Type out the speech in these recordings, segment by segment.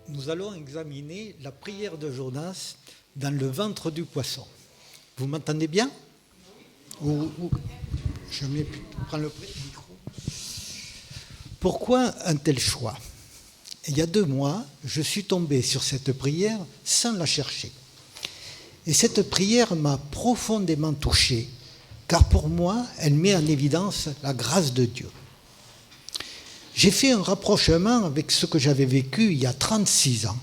nous allons examiner la prière de Jonas dans le ventre du poisson. Vous m'entendez bien ? Je prends le micro. Pourquoi un tel choix ? Il y a 2 mois, je suis tombé sur cette prière sans la chercher. Et cette prière m'a profondément touché, car pour moi, elle met en évidence la grâce de Dieu. J'ai fait un rapprochement avec ce que j'avais vécu il y a 36 ans,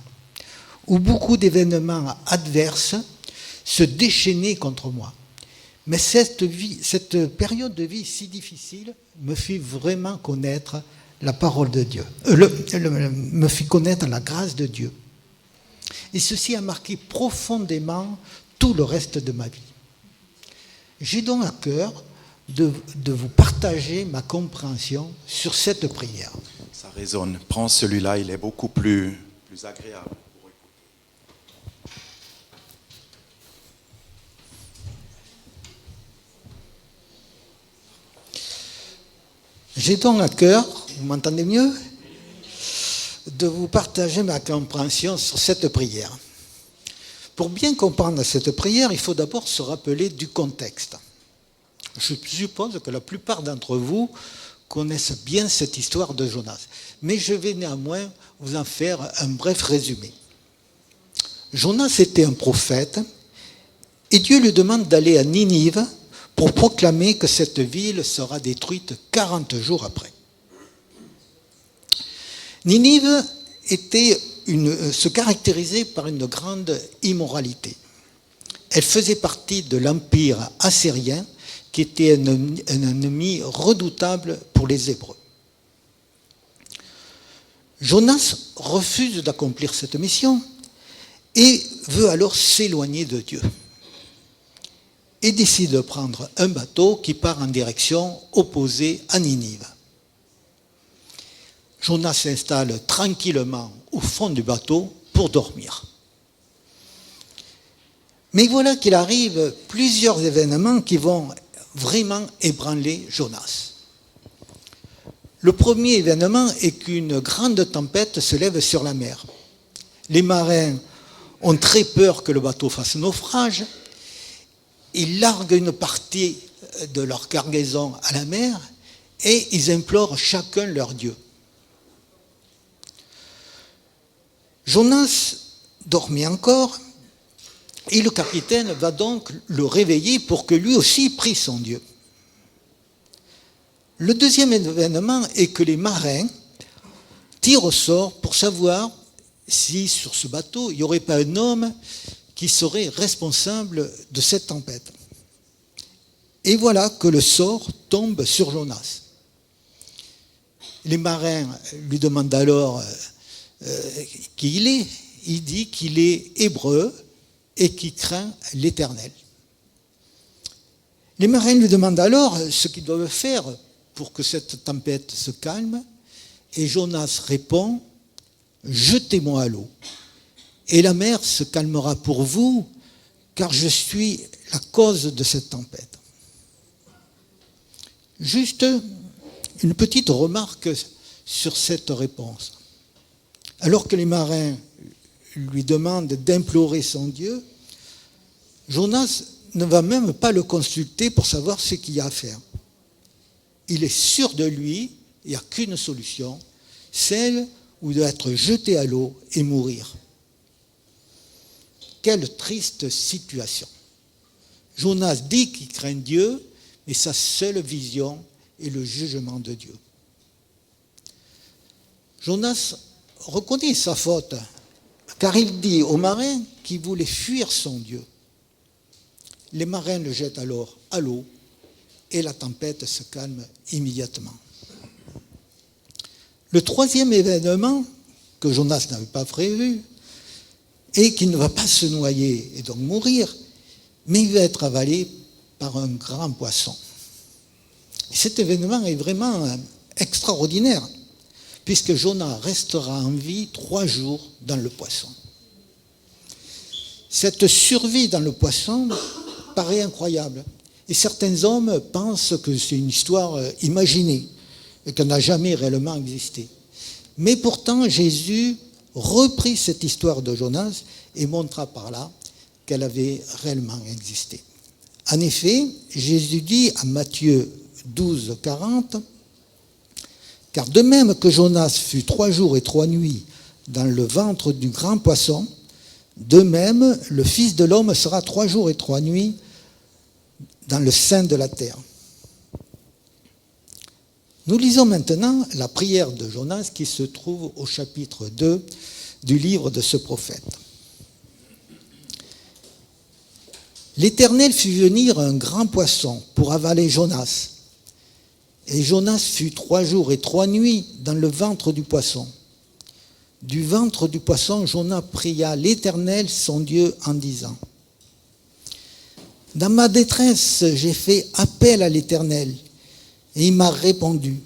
où beaucoup d'événements adverses se déchaînaient contre moi. Mais cette période de vie si difficile me fit vraiment connaître la parole de Dieu, me fit connaître la grâce de Dieu. Et ceci a marqué profondément tout le reste de ma vie. J'ai donc à cœur de vous partager ma compréhension sur cette prière. Ça résonne. Prends celui-là, il est beaucoup plus agréable pour écouter. J'ai donc à cœur, vous m'entendez mieux, de vous partager ma compréhension sur cette prière. Pour bien comprendre cette prière, il faut d'abord se rappeler du contexte. Je suppose que la plupart d'entre vous connaissent bien cette histoire de Jonas, mais je vais néanmoins vous en faire un bref résumé. Jonas était un prophète et Dieu lui demande d'aller à Ninive pour proclamer que cette ville sera détruite 40 jours après. Ninive se caractérisait par une grande immoralité. Elle faisait partie de l'empire assyrien, qui était un ennemi redoutable pour les Hébreux. Jonas refuse d'accomplir cette mission et veut alors s'éloigner de Dieu. Et décide de prendre un bateau qui part en direction opposée à Ninive. Jonas s'installe tranquillement au fond du bateau pour dormir. Mais voilà qu'il arrive plusieurs événements qui vont vraiment ébranler Jonas. Le premier événement est qu'une grande tempête se lève sur la mer. Les marins ont très peur que le bateau fasse naufrage. Ils larguent une partie de leur cargaison à la mer et ils implorent chacun leur Dieu. Jonas dormait encore et le capitaine va donc le réveiller pour que lui aussi prie son Dieu. Le deuxième événement est que les marins tirent au sort pour savoir si sur ce bateau il n'y aurait pas un homme qui serait responsable de cette tempête. Et voilà que le sort tombe sur Jonas. Les marins lui demandent alors qui il est. Il dit qu'il est hébreu et qu'il craint l'Éternel. Les marins lui demandent alors ce qu'ils doivent faire pour que cette tempête se calme. Et Jonas répond « Jetez-moi à l'eau, et la mer se calmera pour vous, car je suis la cause de cette tempête. » Juste une petite remarque sur cette réponse. Alors que les marins lui demandent d'implorer son Dieu, Jonas ne va même pas le consulter pour savoir ce qu'il y a à faire. Il est sûr de lui, il n'y a qu'une solution, celle où il doit être jeté à l'eau et mourir. Quelle triste situation. Jonas dit qu'il craint Dieu, mais sa seule vision est le jugement de Dieu. Jonas reconnaît sa faute, car il dit aux marins qu'il voulait fuir son Dieu. Les marins le jettent alors à l'eau et la tempête se calme immédiatement. Le troisième événement que Jonas n'avait pas prévu est qu'il ne va pas se noyer et donc mourir, mais il va être avalé par un grand poisson. Et cet événement est vraiment extraordinaire, puisque Jonas restera en vie 3 jours dans le poisson. Cette survie dans le poisson paraît incroyable. Et certains hommes pensent que c'est une histoire imaginée et qu'elle n'a jamais réellement existé. Mais pourtant, Jésus reprit cette histoire de Jonas et montra par là qu'elle avait réellement existé. En effet, Jésus dit à Matthieu 12, 40, « Car de même que Jonas fut 3 jours et 3 nuits dans le ventre du grand poisson, de même le Fils de l'homme sera 3 jours et 3 nuits dans le sein de la terre. » Nous lisons maintenant la prière de Jonas qui se trouve au chapitre 2 du livre de ce prophète. L'Éternel fit venir un grand poisson pour avaler Jonas. Et Jonas fut 3 jours et 3 nuits dans le ventre du poisson. Du ventre du poisson, Jonas pria l'Éternel, son Dieu, en disant, « Dans ma détresse, j'ai fait appel à l'Éternel, et il m'a répondu.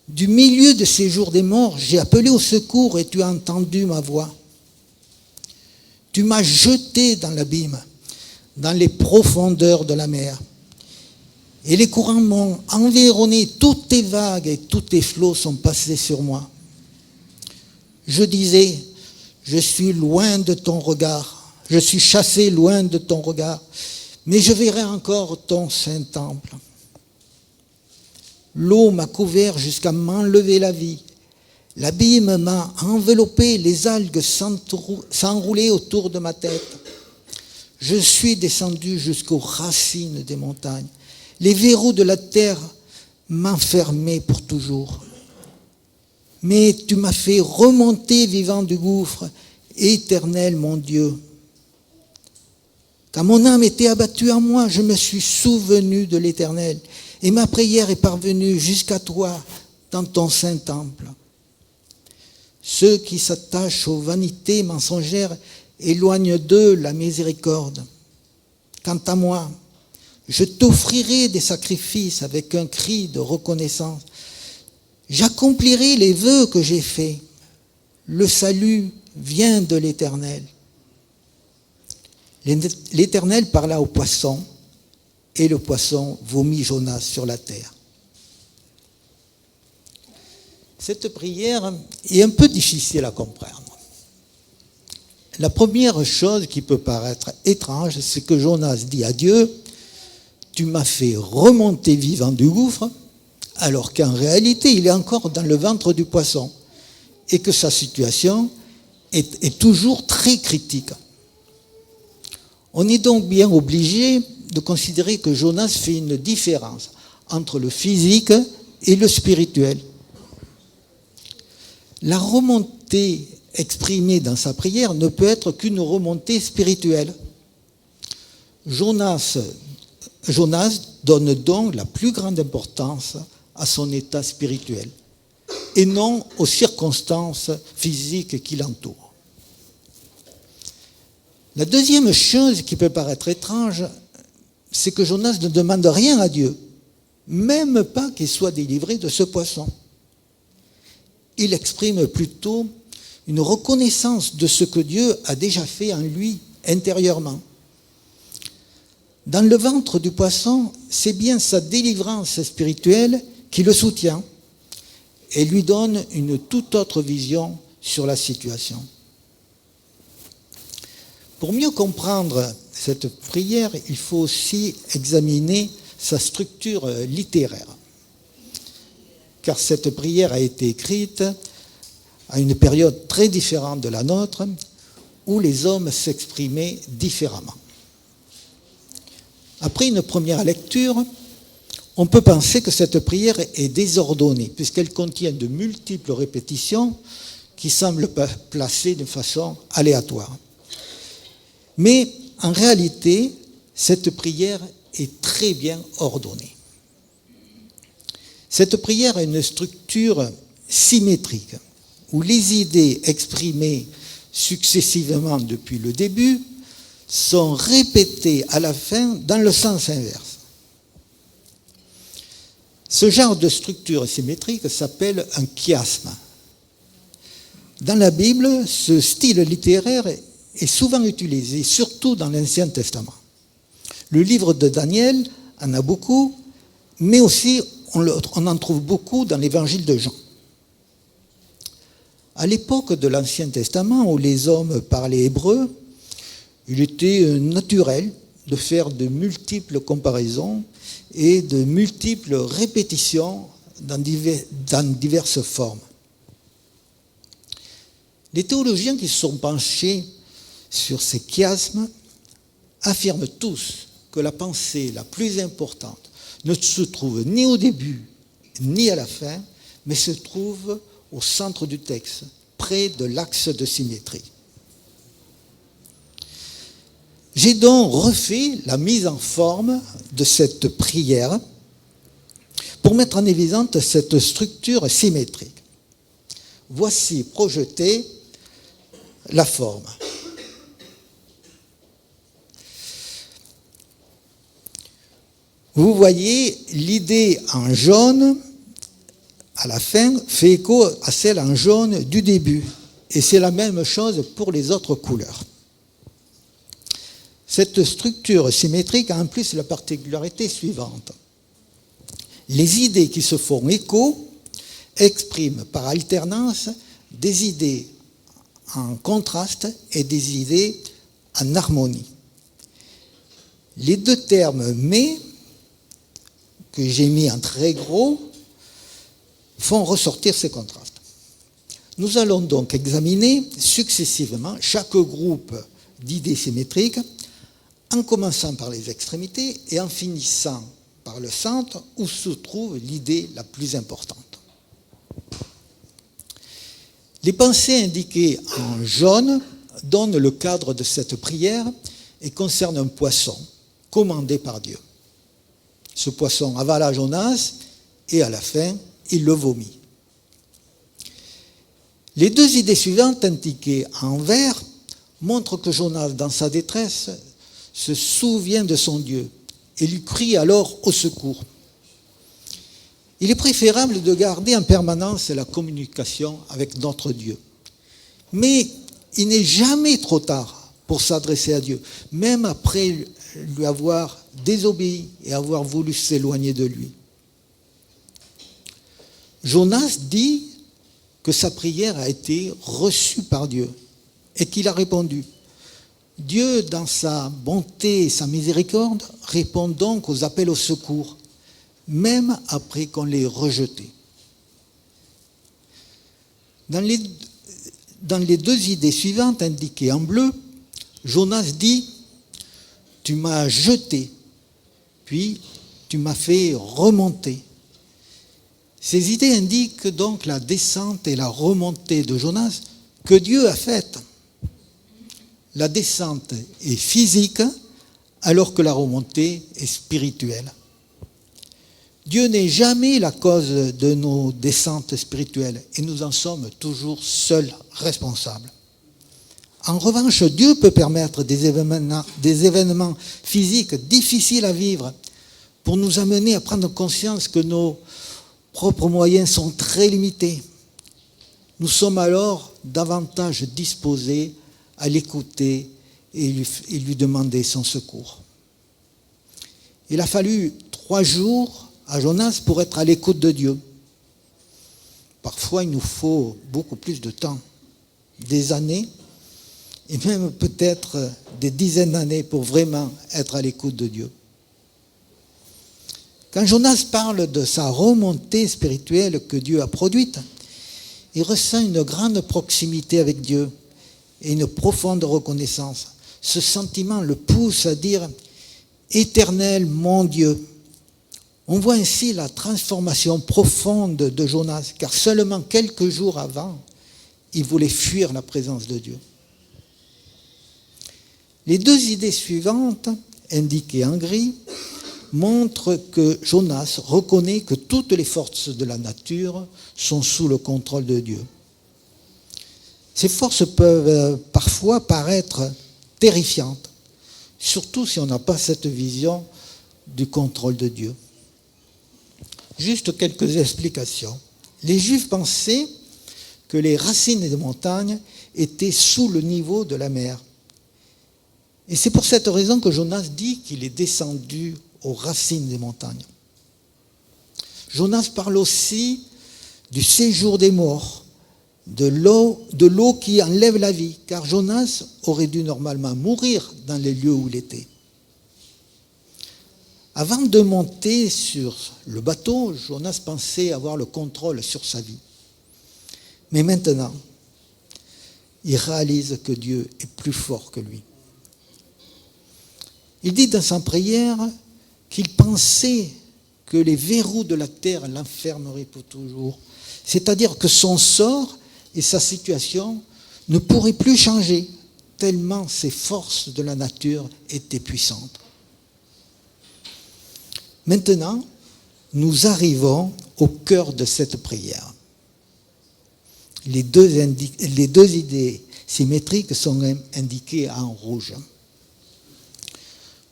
Du milieu de ces jours des morts, j'ai appelé au secours, et tu as entendu ma voix. Tu m'as jeté dans l'abîme, dans les profondeurs de la mer. Et les courants m'ont environné, toutes tes vagues et tous tes flots sont passés sur moi. Je disais, je suis loin de ton regard, je suis chassé loin de ton regard, mais je verrai encore ton saint temple. L'eau m'a couvert jusqu'à m'enlever la vie. L'abîme m'a enveloppé, les algues s'enroulaient autour de ma tête. Je suis descendu jusqu'aux racines des montagnes. Les verrous de la terre m'enfermaient pour toujours. Mais tu m'as fait remonter vivant du gouffre, Éternel mon Dieu. Quand mon âme était abattue en moi, je me suis souvenu de l'Éternel, et ma prière est parvenue jusqu'à toi dans ton saint temple. Ceux qui s'attachent aux vanités mensongères éloignent d'eux la miséricorde. Quant à moi, je t'offrirai des sacrifices avec un cri de reconnaissance. J'accomplirai les vœux que j'ai faits. Le salut vient de l'Éternel. L'Éternel parla au poisson, et le poisson vomit Jonas sur la terre. Cette prière est un peu difficile à comprendre. La première chose qui peut paraître étrange, c'est que Jonas dit à Dieu, « Tu m'as fait remonter vivant du gouffre », alors qu'en réalité, il est encore dans le ventre du poisson et que sa situation est toujours très critique. On est donc bien obligé de considérer que Jonas fait une différence entre le physique et le spirituel. La remontée exprimée dans sa prière ne peut être qu'une remontée spirituelle. Jonas donne donc la plus grande importance à son état spirituel et non aux circonstances physiques qui l'entourent. La deuxième chose qui peut paraître étrange, c'est que Jonas ne demande rien à Dieu, même pas qu'il soit délivré de ce poisson. Il exprime plutôt une reconnaissance de ce que Dieu a déjà fait en lui intérieurement. Dans le ventre du poisson, c'est bien sa délivrance spirituelle qui le soutient et lui donne une toute autre vision sur la situation. Pour mieux comprendre cette prière, il faut aussi examiner sa structure littéraire. Car cette prière a été écrite à une période très différente de la nôtre, où les hommes s'exprimaient différemment. Après une première lecture, on peut penser que cette prière est désordonnée, puisqu'elle contient de multiples répétitions qui semblent placées de façon aléatoire. Mais en réalité, cette prière est très bien ordonnée. Cette prière a une structure symétrique, où les idées exprimées successivement depuis le début sont répétées à la fin dans le sens inverse. Ce genre de structure symétrique s'appelle un chiasme. Dans la Bible, ce style littéraire est souvent utilisé, surtout dans l'Ancien Testament. Le livre de Daniel en a beaucoup, mais aussi on en trouve beaucoup dans l'évangile de Jean. À l'époque de l'Ancien Testament, où les hommes parlaient hébreu, il était naturel de faire de multiples comparaisons et de multiples répétitions dans diverses formes. Les théologiens qui se sont penchés sur ces chiasmes affirment tous que la pensée la plus importante ne se trouve ni au début ni à la fin, mais se trouve au centre du texte, près de l'axe de symétrie. J'ai donc refait la mise en forme de cette prière pour mettre en évidence cette structure symétrique. Voici projetée la forme. Vous voyez, l'idée en jaune, à la fin, fait écho à celle en jaune du début. Et c'est la même chose pour les autres couleurs. Cette structure symétrique a en plus la particularité suivante. Les idées qui se font écho expriment par alternance des idées en contraste et des idées en harmonie. Les deux termes « mais » que j'ai mis en très gros font ressortir ces contrastes. Nous allons donc examiner successivement chaque groupe d'idées symétriques en commençant par les extrémités et en finissant par le centre où se trouve l'idée la plus importante. Les pensées indiquées en jaune donnent le cadre de cette prière et concernent un poisson commandé par Dieu. Ce poisson avala Jonas et à la fin, il le vomit. Les deux idées suivantes indiquées en vert montrent que Jonas, dans sa détresse, se souvient de son Dieu et lui crie alors au secours. Il est préférable de garder en permanence la communication avec notre Dieu. Mais il n'est jamais trop tard pour s'adresser à Dieu, même après lui avoir désobéi et avoir voulu s'éloigner de lui. Jonas dit que sa prière a été reçue par Dieu et qu'il a répondu. Dieu, dans sa bonté et sa miséricorde, répond donc aux appels au secours, même après qu'on l'ait rejeté. Dans les deux idées suivantes indiquées en bleu, Jonas dit « Tu m'as jeté, puis tu m'as fait remonter ». Ces idées indiquent donc la descente et la remontée de Jonas que Dieu a faites. La descente est physique alors que la remontée est spirituelle. Dieu n'est jamais la cause de nos descentes spirituelles et nous en sommes toujours seuls responsables. En revanche, Dieu peut permettre des événements physiques difficiles à vivre pour nous amener à prendre conscience que nos propres moyens sont très limités. Nous sommes alors davantage disposés à l'écouter et lui demander son secours. Il a fallu 3 jours à Jonas pour être à l'écoute de Dieu. Parfois, il nous faut beaucoup plus de temps, des années, et même peut-être des dizaines d'années pour vraiment être à l'écoute de Dieu. Quand Jonas parle de sa remontée spirituelle que Dieu a produite, il ressent une grande proximité avec Dieu et une profonde reconnaissance. Ce sentiment le pousse à dire « Éternel, mon Dieu ». On voit ainsi la transformation profonde de Jonas, car seulement quelques jours avant, il voulait fuir la présence de Dieu. Les deux idées suivantes, indiquées en gris, montrent que Jonas reconnaît que toutes les forces de la nature sont sous le contrôle de Dieu. Ces forces peuvent parfois paraître terrifiantes, surtout si on n'a pas cette vision du contrôle de Dieu. Juste quelques explications. Les Juifs pensaient que les racines des montagnes étaient sous le niveau de la mer. Et c'est pour cette raison que Jonas dit qu'il est descendu aux racines des montagnes. Jonas parle aussi du séjour des morts, de l'eau qui enlève la vie, car Jonas aurait dû normalement mourir dans les lieux où il était. Avant de monter sur le bateau, Jonas pensait avoir le contrôle sur sa vie. Mais maintenant, il réalise que Dieu est plus fort que lui. Il dit dans sa prière qu'il pensait que les verrous de la terre l'enfermeraient pour toujours. C'est-à-dire que son sort et sa situation ne pourraient plus changer, tellement ces forces de la nature étaient puissantes. Maintenant, nous arrivons au cœur de cette prière. Les deux idées symétriques sont indiquées en rouge.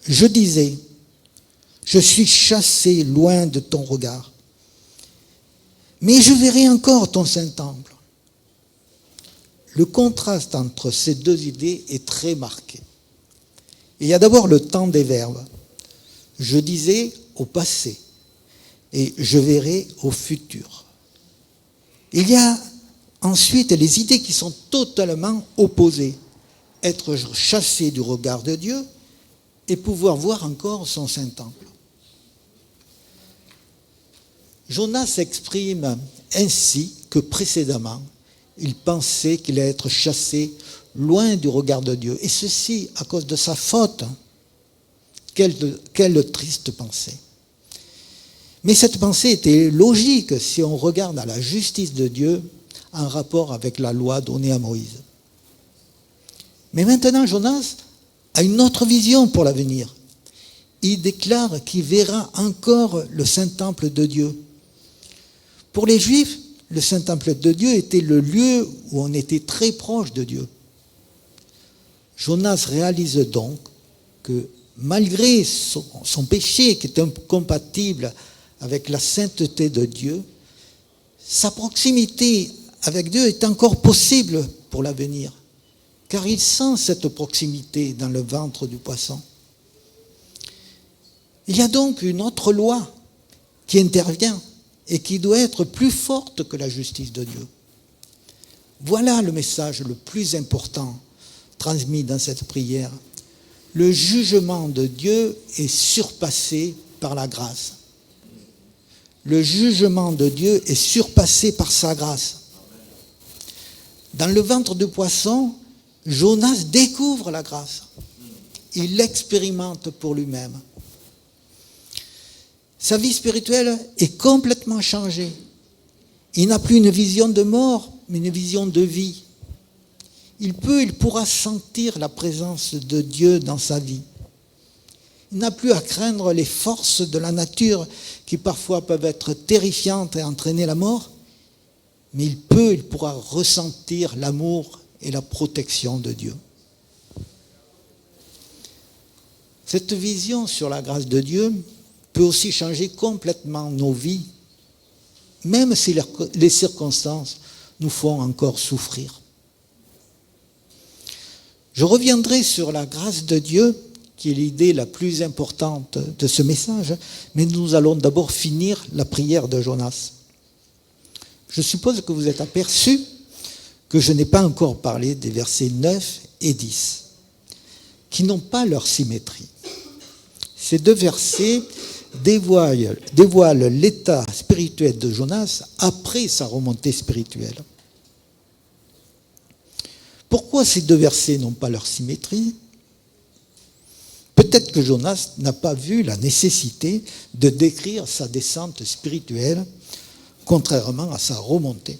Je disais, je suis chassé loin de ton regard, mais je verrai encore ton Saint-Temple. Le contraste entre ces deux idées est très marqué. Il y a d'abord le temps des verbes. Je disais au passé et je verrai au futur. Il y a ensuite les idées qui sont totalement opposées. Être chassé du regard de Dieu et pouvoir voir encore son Saint-Temple. Jonas s'exprime ainsi que précédemment, il pensait qu'il allait être chassé loin du regard de Dieu. Et ceci à cause de sa faute. Quelle triste pensée. Mais cette pensée était logique si on regarde à la justice de Dieu en rapport avec la loi donnée à Moïse. Mais maintenant, Jonas a une autre vision pour l'avenir. Il déclare qu'il verra encore le Saint-Temple de Dieu. Pour les Juifs, le Saint-Temple de Dieu était le lieu où on était très proche de Dieu. Jonas réalise donc que malgré son péché qui est incompatible avec la sainteté de Dieu, sa proximité avec Dieu est encore possible pour l'avenir, car il sent cette proximité dans le ventre du poisson. Il y a donc une autre loi qui intervient et qui doit être plus forte que la justice de Dieu. Voilà le message le plus important transmis dans cette prière. Le jugement de Dieu est surpassé par la grâce. Le jugement de Dieu est surpassé par sa grâce. Dans le ventre du poisson, Jonas découvre la grâce. Il l'expérimente pour lui-même. Sa vie spirituelle est complètement changée. Il n'a plus une vision de mort, mais une vision de vie. Il pourra sentir la présence de Dieu dans sa vie. Il n'a plus à craindre les forces de la nature qui parfois peuvent être terrifiantes et entraîner la mort, mais il pourra ressentir l'amour et la protection de Dieu. Cette vision sur la grâce de Dieu peut aussi changer complètement nos vies, même si les circonstances nous font encore souffrir. Je reviendrai sur la grâce de Dieu, qui est l'idée la plus importante de ce message, mais nous allons d'abord finir la prière de Jonas. Je suppose que vous êtes aperçus que je n'ai pas encore parlé des versets 9 et 10, qui n'ont pas leur symétrie. Ces deux versets dévoilent l'état spirituel de Jonas après sa remontée spirituelle. Pourquoi ces deux versets n'ont pas leur symétrie ? Peut-être que Jonas n'a pas vu la nécessité de décrire sa descente spirituelle, contrairement à sa remontée.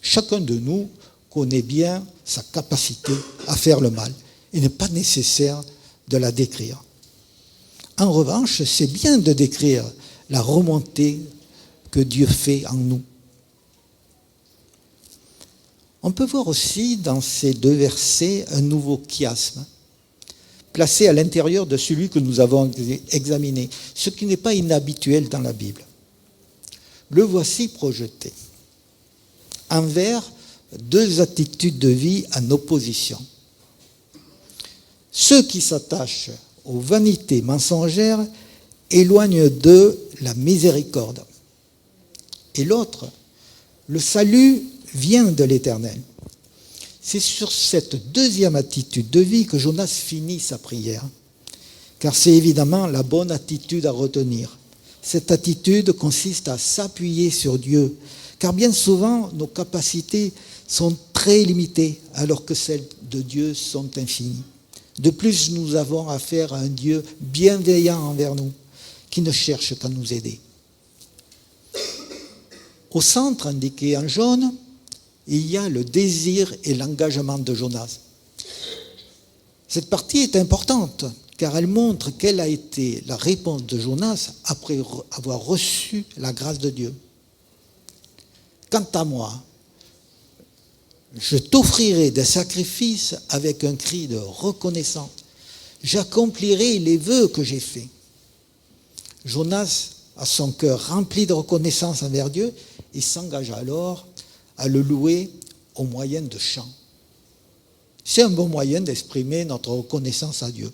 Chacun de nous connaît bien sa capacité à faire le mal. Il n'est pas nécessaire de la décrire. En revanche, c'est bien de décrire la remontée que Dieu fait en nous. On peut voir aussi dans ces deux versets un nouveau chiasme, placé à l'intérieur de celui que nous avons examiné, ce qui n'est pas inhabituel dans la Bible. Le voici projeté envers deux attitudes de vie en opposition. Ceux qui s'attachent aux vanités mensongères éloignent d'eux la miséricorde. Et l'autre, Le salut vient de l'Éternel. C'est sur cette deuxième attitude de vie que Jonas finit sa prière, car c'est évidemment la bonne attitude à retenir. Cette attitude consiste à s'appuyer sur Dieu, car bien souvent nos capacités sont très limitées, alors que celles de Dieu sont infinies. De plus, nous avons affaire à un Dieu bienveillant envers nous, qui ne cherche qu'à nous aider. Au centre, indiqué en jaune, il y a le désir et l'engagement de Jonas. Cette partie est importante, car elle montre quelle a été la réponse de Jonas après avoir reçu la grâce de Dieu. Quant à moi, je t'offrirai des sacrifices avec un cri de reconnaissance. J'accomplirai les vœux que j'ai faits. Jonas a son cœur rempli de reconnaissance envers Dieu et s'engage alors à le louer au moyen de chants. C'est un bon moyen d'exprimer notre reconnaissance à Dieu.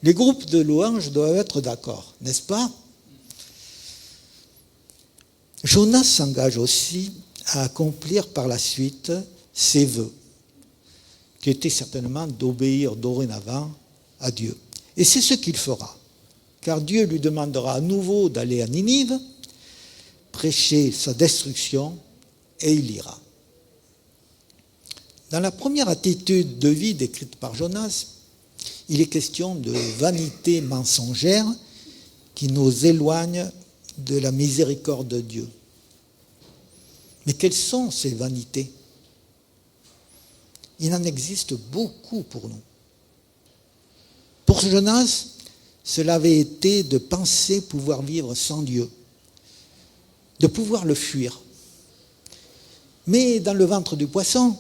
Les groupes de louanges doivent être d'accord, n'est-ce pas? Jonas s'engage aussi à accomplir par la suite ses vœux, qui étaient certainement d'obéir dorénavant à Dieu. Et c'est ce qu'il fera, car Dieu lui demandera à nouveau d'aller à Ninive, prêcher sa destruction, et il ira. Dans la première attitude de vie décrite par Jonas, il est question de vanité mensongère qui nous éloigne de la miséricorde de Dieu. Mais quelles sont ces vanités? Il en existe beaucoup pour nous. Pour Jonas, cela avait été de penser pouvoir vivre sans Dieu, de pouvoir le fuir. Mais dans le ventre du poisson,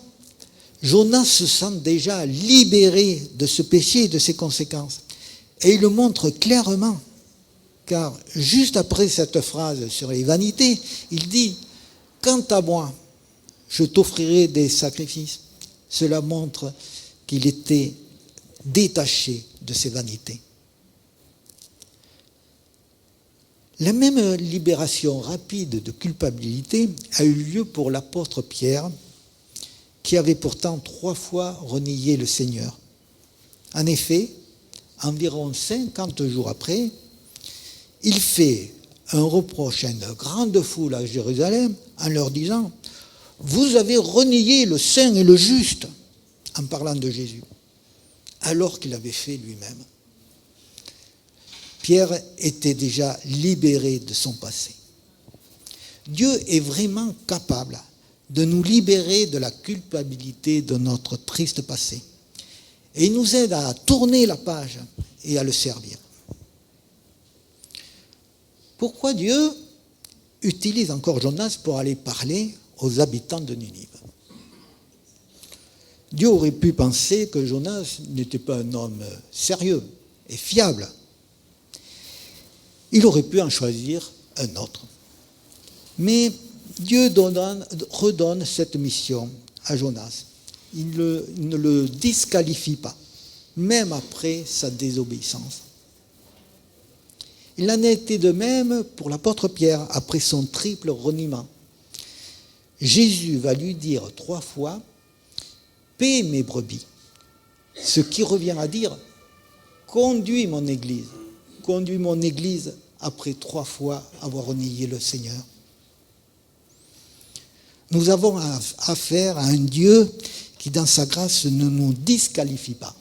Jonas se sent déjà libéré de ce péché et de ses conséquences. Et il le montre clairement, car juste après cette phrase sur les vanités, il dit « Quant à moi, je t'offrirai des sacrifices ». Cela montre qu'il était détaché de ses vanités. La même libération rapide de culpabilité a eu lieu pour l'apôtre Pierre, qui avait pourtant 3 fois renié le Seigneur. En effet, environ 50 jours après, il fait un reproche à une grande foule à Jérusalem en leur disant « Vous avez renié le saint et le juste » en parlant de Jésus, alors qu'il avait fait lui-même. Pierre était déjà libéré de son passé. Dieu est vraiment capable de nous libérer de la culpabilité de notre triste passé. Et il nous aide à tourner la page et à le servir. Pourquoi Dieu utilise encore Jonas pour aller parler aux habitants de Ninive? Dieu aurait pu penser que Jonas n'était pas un homme sérieux et fiable. Il aurait pu en choisir un autre. Mais Dieu redonne cette mission à Jonas. Il ne le disqualifie pas, même après sa désobéissance. Il en a été de même pour l'apôtre Pierre, après son triple reniement. Jésus va lui dire 3 fois « Paie mes brebis », ce qui revient à dire « Conduis mon Église ». Conduis mon Église après 3 fois avoir renié le Seigneur. Nous avons affaire à un Dieu qui, dans sa grâce, ne nous disqualifie pas,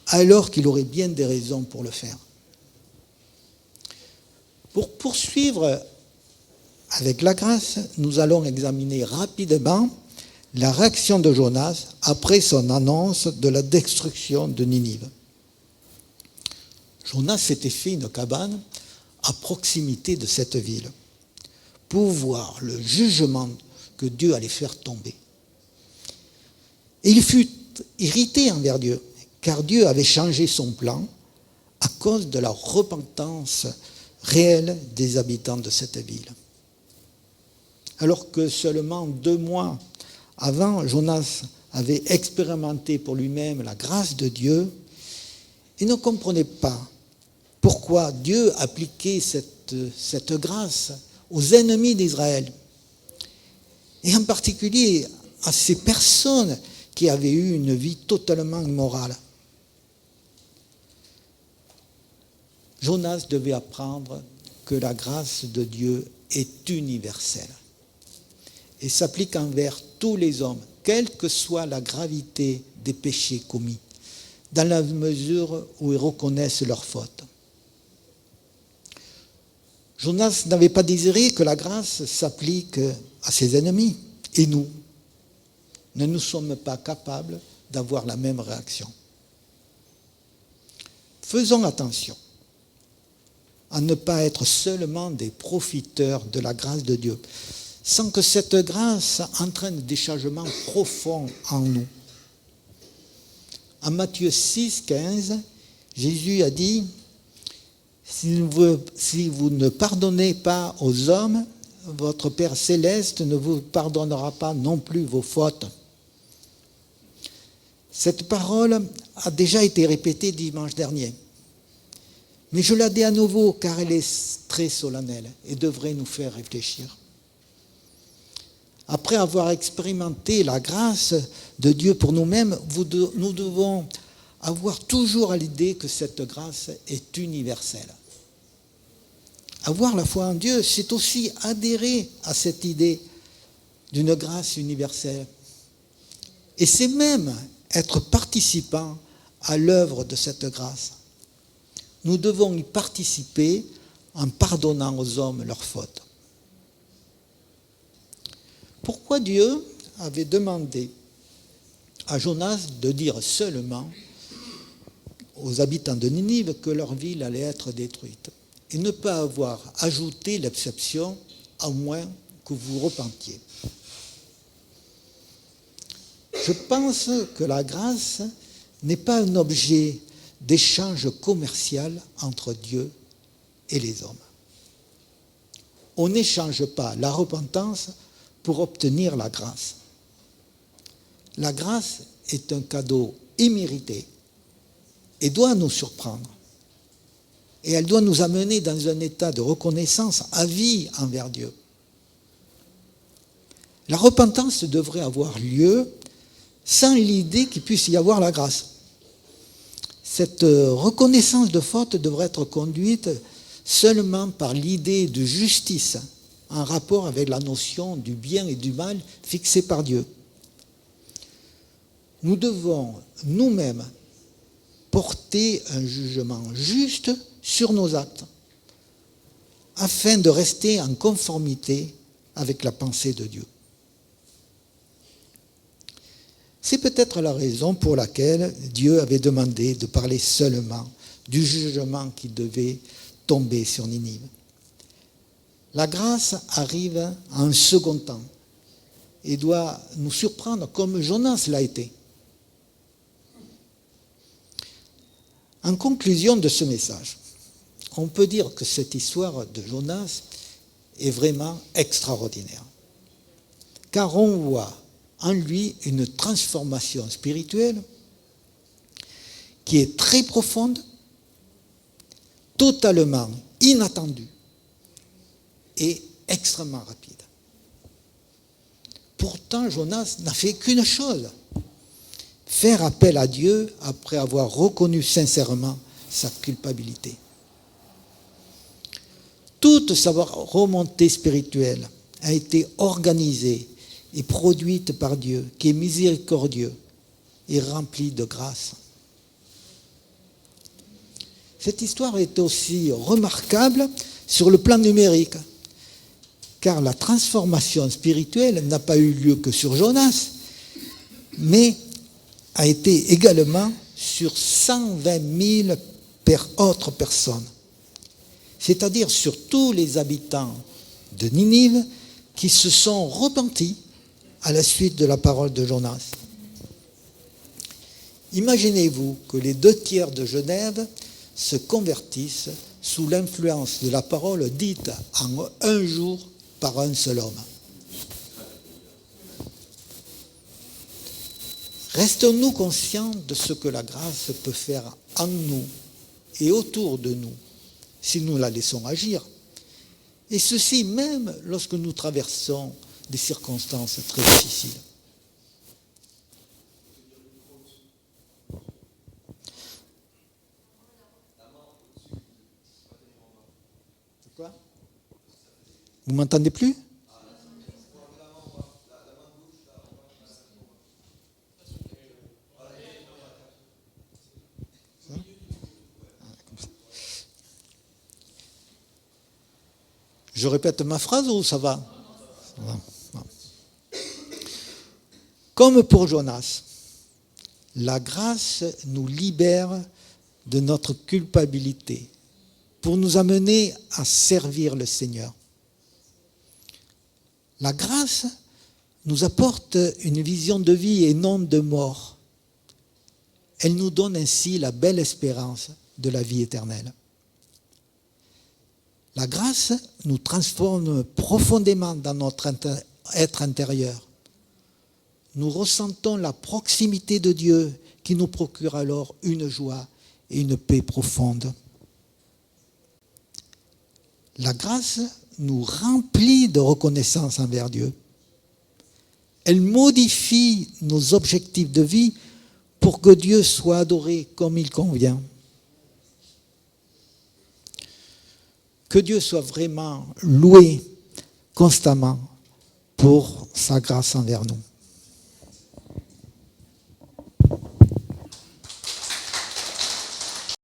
alors qu'il aurait bien des raisons pour le faire. Pour poursuivre avec la grâce, nous allons examiner rapidement la réaction de Jonas après son annonce de la destruction de Ninive. Jonas s'était fait une cabane à proximité de cette ville pour voir le jugement que Dieu allait faire tomber. Et il fut irrité envers Dieu, car Dieu avait changé son plan à cause de la repentance réelle des habitants de cette ville. Alors que seulement 2 mois avant, Jonas avait expérimenté pour lui-même la grâce de Dieu, il ne comprenait pas pourquoi Dieu appliquait cette grâce aux ennemis d'Israël. et en particulier à ces personnes qui avaient eu une vie totalement immorale. Jonas devait apprendre que la grâce de Dieu est universelle et s'applique envers tous les hommes, quelle que soit la gravité des péchés commis, dans la mesure où ils reconnaissent leurs fautes. Jonas n'avait pas désiré que la grâce s'applique à ses ennemis, et nous ne nous sommes pas capables d'avoir la même réaction. Faisons attention à ne pas être seulement des profiteurs de la grâce de Dieu, sans que cette grâce entraîne des changements profonds en nous. En Matthieu 6, 15, Jésus a dit « Si vous ne pardonnez pas aux hommes, votre Père céleste ne vous pardonnera pas non plus vos fautes. » Cette parole a déjà été répétée dimanche dernier. Mais je la dis à nouveau car elle est très solennelle et devrait nous faire réfléchir. Après avoir expérimenté la grâce de Dieu pour nous-mêmes, nous devons avoir toujours à l'idée que cette grâce est universelle. Avoir la foi en Dieu, c'est aussi adhérer à cette idée d'une grâce universelle. Et c'est même être participant à l'œuvre de cette grâce. Nous devons y participer en pardonnant aux hommes leurs fautes. Pourquoi Dieu avait demandé à Jonas de dire seulement aux habitants de Ninive que leur ville allait être détruite et ne pas avoir ajouté l'exception à moins que vous repentiez? Je pense que la grâce n'est pas un objet d'échange commercial entre Dieu et les hommes. On n'échange pas la repentance pour obtenir la grâce. La grâce est un cadeau immérité et doit nous surprendre. Et elle doit nous amener dans un état de reconnaissance à vie envers Dieu. La repentance devrait avoir lieu sans l'idée qu'il puisse y avoir la grâce. Cette reconnaissance de faute devrait être conduite seulement par l'idée de justice en rapport avec la notion du bien et du mal fixée par Dieu. Nous devons nous-mêmes porter un jugement juste sur nos actes afin de rester en conformité avec la pensée de Dieu. C'est peut-être la raison pour laquelle Dieu avait demandé de parler seulement du jugement qui devait tomber sur Ninive. La grâce arrive en un second temps et doit nous surprendre comme Jonas l'a été. En conclusion de ce message, on peut dire que cette histoire de Jonas est vraiment extraordinaire, car on voit en lui une transformation spirituelle qui est très profonde, totalement inattendue et extrêmement rapide. Pourtant, Jonas n'a fait qu'une chose, faire appel à Dieu après avoir reconnu sincèrement sa culpabilité. Toute sa remontée spirituelle a été organisée et produite par Dieu, qui est miséricordieux et rempli de grâce. Cette histoire est aussi remarquable sur le plan numérique, car la transformation spirituelle n'a pas eu lieu que sur Jonas, mais a été également sur 120 000 autres personnes, c'est-à-dire sur tous les habitants de Ninive qui se sont repentis à la suite de la parole de Jonas. Imaginez-vous que les 2/3 de Genève se convertissent sous l'influence de la parole dite en un jour par un seul homme. Restons-nous conscients de ce que la grâce peut faire en nous et autour de nous si nous la laissons agir. Et ceci même lorsque nous traversons des circonstances très difficiles. C'est quoi? Vous m'entendez plus? Je répète ma phrase ou ça va? Ça va. Comme pour Jonas, la grâce nous libère de notre culpabilité pour nous amener à servir le Seigneur. La grâce nous apporte une vision de vie et non de mort. Elle nous donne ainsi la belle espérance de la vie éternelle. La grâce nous transforme profondément dans notre être intérieur. Nous ressentons la proximité de Dieu qui nous procure alors une joie et une paix profonde. La grâce nous remplit de reconnaissance envers Dieu. Elle modifie nos objectifs de vie pour que Dieu soit adoré comme il convient. Que Dieu soit vraiment loué constamment pour sa grâce envers nous.